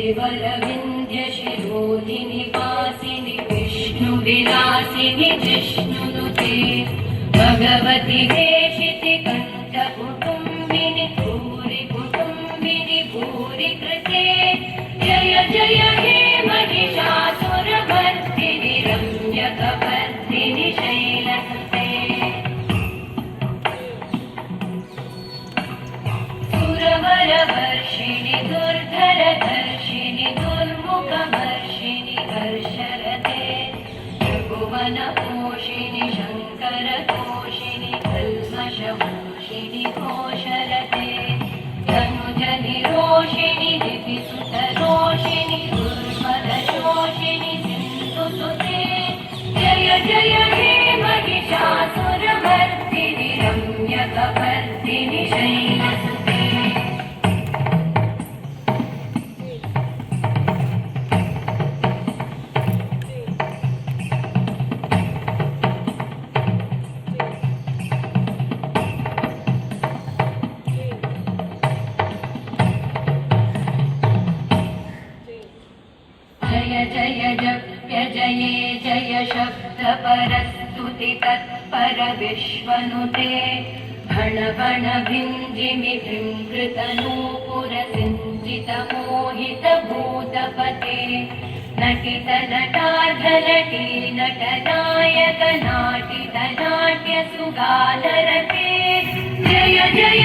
केवलविन्ध्यशिरोधिनि वासिनि विष्णुविलासिनि जिष्णुनुते भगवति हेशिति कण्ठकुटुम्बिनि भूरि कुटुम्बिनि भूरि कृते जय जय हे महिषासुरमर्दिनि रम्यकपर्दिनि शैलसुते सुरवरवर्षिणि दुर्धरधर्षिणि दुर्मुखवर्षिणि हर्षरते त्रिभुवनपोषिणि शङ्करतोषिणि कल्मषमोषिणि घोषरते धनुजनिरोषिणि दिविसुतरोषिणि दुर्मदशोषिणि सिन्धुसुते जय जय हे महिषासुरमर्दिनि रम्यकपर्दिनि शैलसुते जय जय जप्य जये जय शब्दपरस्तुति तत्पर विश्वनुते भण भण भिञ्जिमि भृङ्कृतनूपुरसिञ्चित मोहित भूतपते नटित नटार्धनटी नटनायक नाटित नाट्य सुगानरते जय जय